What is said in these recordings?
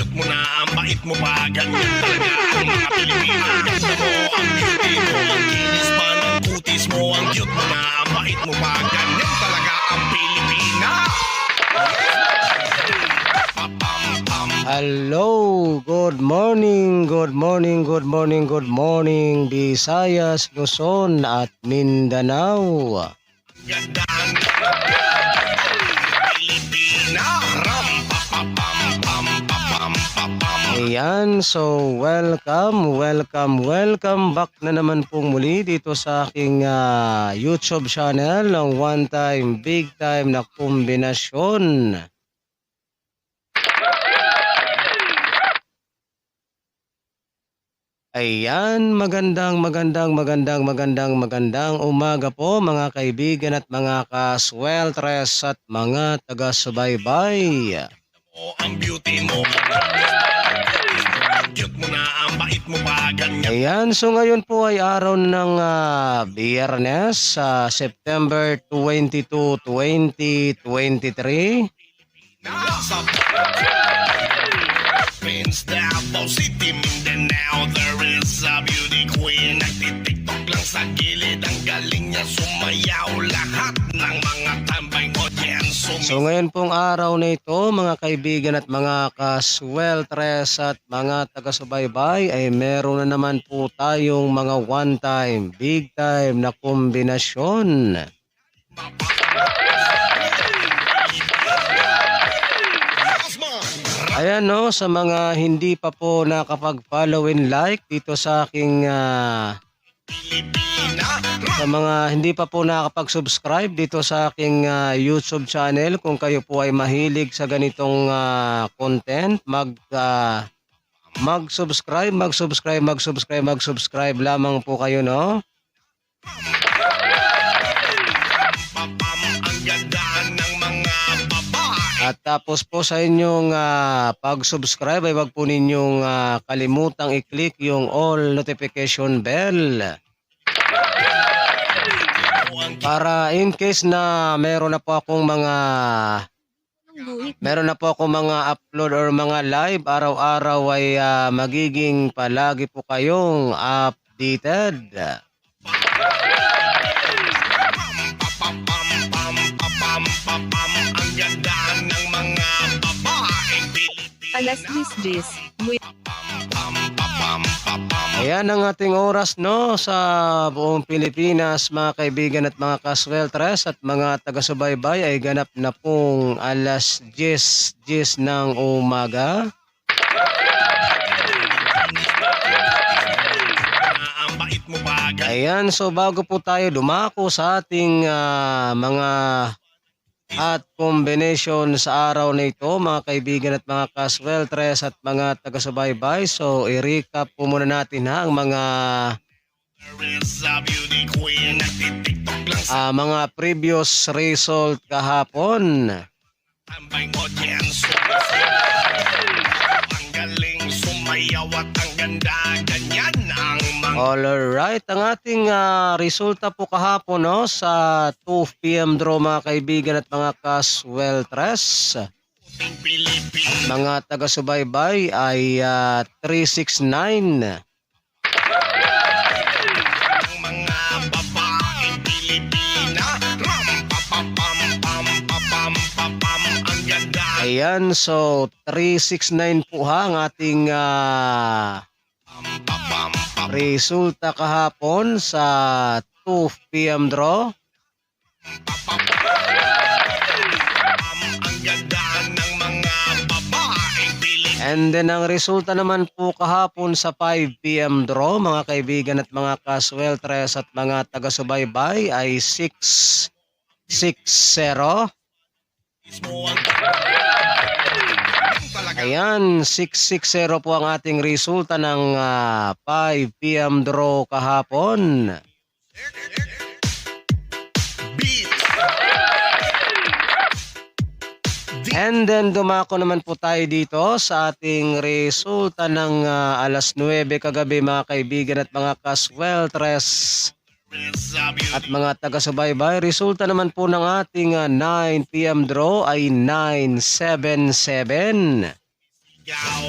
cute mo na, ang bait mo pa, ganyan talaga ang mga Pilipino. Ganda mo, ang beauty mo, ang kinis pa ng kutis mo, ang cute mo na, ang bait mo pa, ganyan talaga ang Pilipina. Hello, good morning, good morning, good morning, good morning, Visayas, Luzon at Mindanao. Ganda ang Pilipina. Ram, pa, pa, pam, pam, pa, pam, pa, pam. Ayan, so welcome back na naman pong muli dito sa aking YouTube channel ng One Time, Big Time na kombinasyon. Ayan, magandang umaga po mga kaibigan at mga kasweltres at mga taga-subaybay. Oh, ang beauty mo, ang cute mo na, ang bait mo pa, ganyan. Ayan, so ngayon po ay araw ng Biyernes, September 22, 2023. Nasa Prince Davao City, Mindanao, there is a beauty queen. Nagtitiktok lang sa gilid, ang galing niya sumayaw. Lahat ng mga tambay audience So ngayon pong araw na ito mga kaibigan at mga kasweltres at mga taga-subaybay ay meron na naman po tayong mga one time, big time na kombinasyon. Ayan no, sa mga hindi pa po nakapag-follow and like dito sa aking sa mga hindi pa po nakapag-subscribe dito sa aking YouTube channel, kung kayo po ay mahilig sa ganitong content, mag-subscribe lamang po kayo no. ang ganda ng mga babae. At tapos po sa inyong pag-subscribe ay wag po ninyong kalimutang i-click yung all notification bell. Para in case na meron na po akong mga upload or mga live araw-araw ay magiging palagi po kayong updated. Ang ganda ng mga babaeng Pilipina. Alas 10:10. Ayan ang ating oras no sa buong Pilipinas mga kaibigan at mga kasweltres at mga taga-subaybay ay ganap na pong alas 10 ng umaga. Ang bait mo pa, Ayan, so bago po tayo dumako sa ating mga at combination sa araw na ito mga kaibigan at mga kasweltres at mga taga-subaybay, so i-recap po muna natin ang mga beauty queen. Nagtitiktok lang sa mga previous result kahapon. tambay audience. Ang galing sumayaw at ang ganda, ganyan ang mga Alright, ang ating resulta po kahapon no, sa 2 PM draw mga kaibigan at mga kasweltres. Pilipina. Mga taga-subaybay ay 369. Ang mga babaeng Pilipina. Ram, pa, pa, pam, pam, pa, pam, pa, pam. Ang ganda. Ayan, so 369 po ha ang ating Pa, pam, pa, resulta kahapon sa 2 PM draw. ang ganda ng mga babaeng Pilipina. And then ang resulta naman po kahapon sa 5 PM draw mga kaibigan at mga kasweltres at mga taga-subaybay ay 660. Ayan, 660 po ang ating resulta ng 5 PM draw kahapon. And then dumako naman po tayo dito sa ating resulta ng alas 9 kagabi mga kaibigan at mga kasweltres at mga taga-subaybay. Resulta naman po ng ating 9 PM draw ay 977. Ikaw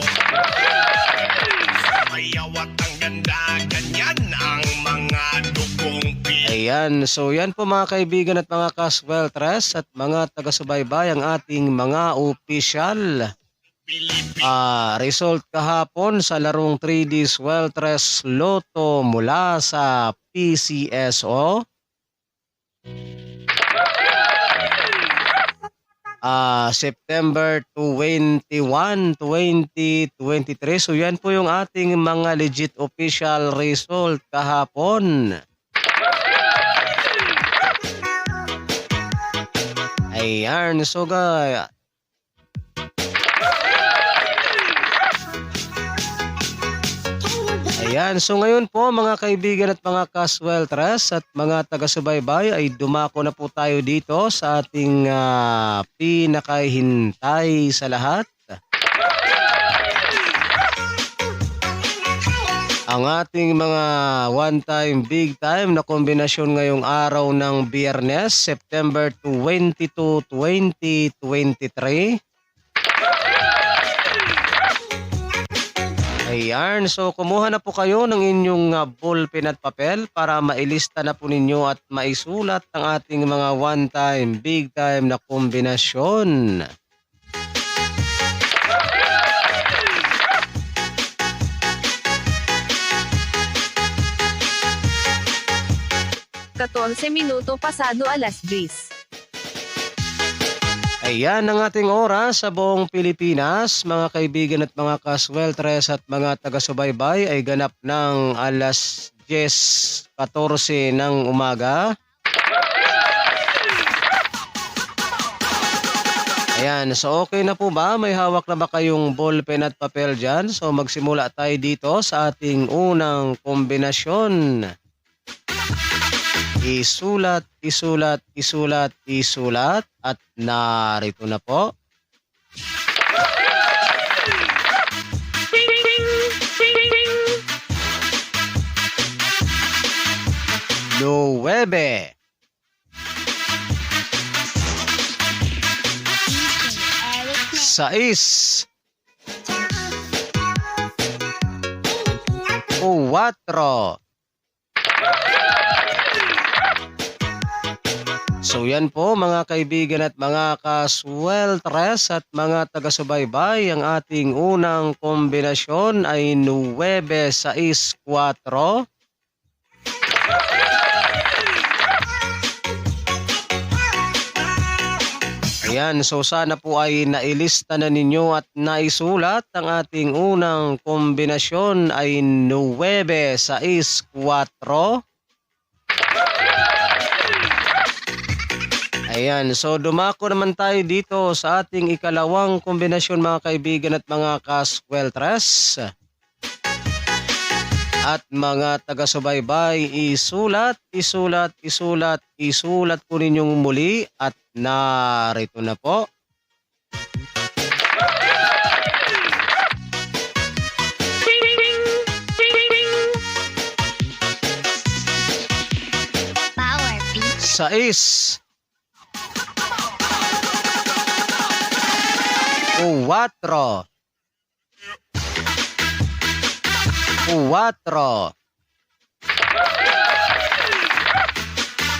Sabayaw at ang ganda, ganyan ang mga dugong Ayan, so yan po mga kaibigan at mga kasweltres at mga taga-subaybay ang ating mga opisyal. Pilipino. Result kahapon sa larong 3D Sweltres Lotto mula sa PCSO. September 21, 2023. So yan po yung ating mga legit official result kahapon. Ayan, so guys. Ayan, so ngayon po mga kaibigan at mga kasweltres at mga taga-subaybay ay dumako na po tayo dito sa ating pinakahintay sa lahat. Ang ating mga one-time, big-time na kombinasyon ngayong araw ng Biyernes, September 22, 2023. Ayan, so kumuha na po kayo ng inyong ballpen at papel para mailista na po ninyo at maisulat ang ating mga one-time, big-time na kombinasyon. Minuto pasado alas 10. Ayan ang ating oras sa buong Pilipinas, mga kaibigan at mga kasweltres at mga taga-subaybay ay ganap ng alas 10:14 ng umaga. Ayan, so okay na po ba? May hawak na ba kayong ballpen at papel dyan? So magsimula tayo dito sa ating unang kombinasyon. Isulat, isulat, isulat, isulat at narito na po. Nuwebe. Sais. Cuatro. So yan po mga kaibigan at mga kasweltres at mga taga-subaybay, ang ating unang kombinasyon ay 9-6-4. Ayan, so sana po ay nailista na ninyo at naisulat. Ang ating unang kombinasyon ay 9-6-4. Ayan, so dumako naman tayo dito sa ating ikalawang kombinasyon mga kaibigan at mga kasweltres. At mga taga-subaybay, isulat, isulat, isulat, isulat po ninyong muli at narito na po. Power beat. Sais. Cuatro. Cuatro.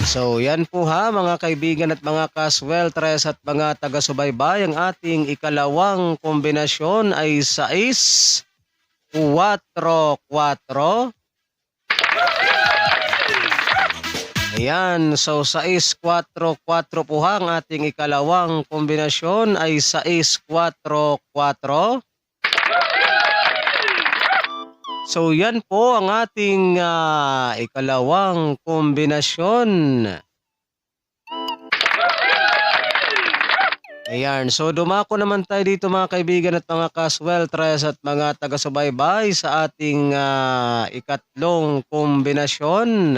So yan po ha mga kaibigan at mga kasweltres at mga taga-subaybay, ang ating ikalawang kombinasyon ay 6-4-4. Ayan, so 6-4-4 po ha, ang ating ikalawang kombinasyon ay 6-4-4. So yan po ang ating ikalawang kombinasyon. Ayan, so dumako naman tayo dito mga kaibigan at mga kasweltres at mga taga-subaybay sa ating ikatlong kombinasyon.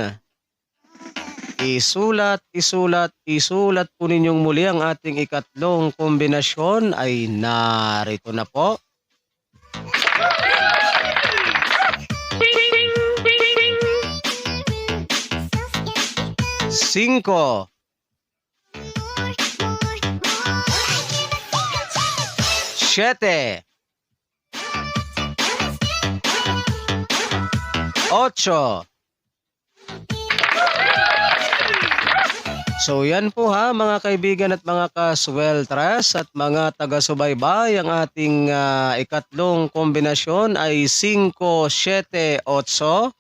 Isulat, isulat, isulat po ninyong muli. Ang ating ikatlong kombinasyon ay narito na po. Cinco. Siete. 8. So yan po ha mga kaibigan at mga kasweltres at mga taga-subaybay, ang ating ikatlong kombinasyon ay 5, 7, 8.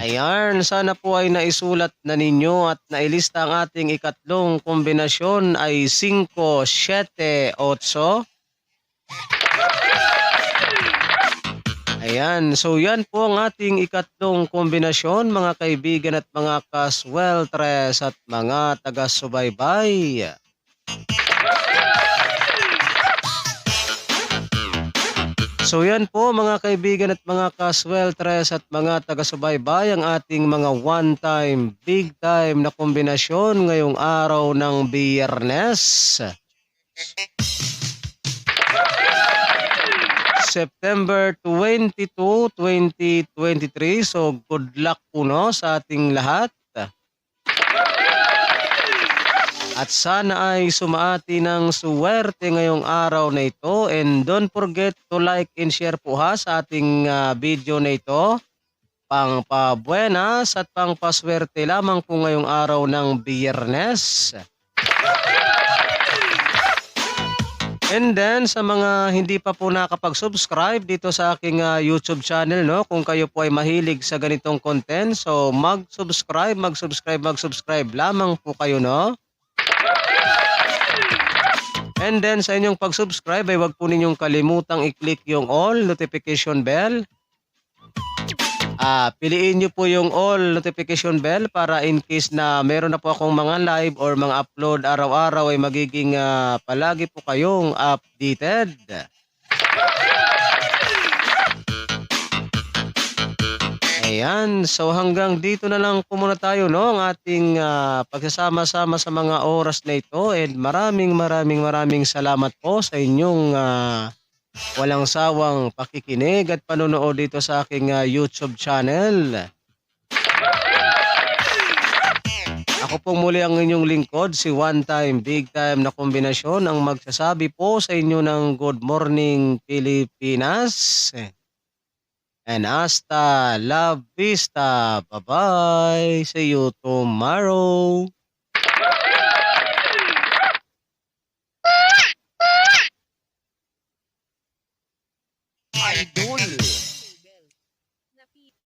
Ayan, sana po ay naisulat na ninyo at nailista ang ating ikatlong kombinasyon ay 5, 7, 8. Ayan, so yan po ang ating ikatlong kombinasyon mga kaibigan at mga kasweltres at mga taga-subaybay. So yan po mga kaibigan at mga kasweltres at mga taga-subaybay, ang ating mga one-time, big-time na kombinasyon ngayong araw ng Biyernes. September 22, 2023. So good luck po no sa ating lahat. At sana ay sumaati ng suwerte ngayong araw na ito. And don't forget to like and share po ha sa ating video na ito. Pang pabuenas at pang paswerte lamang po ngayong araw ng Biyernes. And then sa mga hindi pa po nakapag-subscribe dito sa aking YouTube channel, no, kung kayo po ay mahilig sa ganitong content, so mag-subscribe lamang po kayo, no. And then sa inyong pag-subscribe ay wag po ninyong kalimutang i-click yung all notification bell. Piliin nyo po yung all notification bell para in case na meron na po akong mga live or mga upload araw-araw ay magiging palagi po kayong updated. Ayan, so hanggang dito na lang po muna tayo no, ang ating pagsasama-sama sa mga oras na ito, and maraming salamat po sa inyong walang sawang pakikinig at panonood dito sa aking YouTube channel. Ako pong muli ang inyong lingkod, si One Time Big Time na kombinasyon, ang magsasabi po sa inyo ng Good Morning Pilipinas. And hasta la vista. Bye-bye. See you tomorrow. Idol.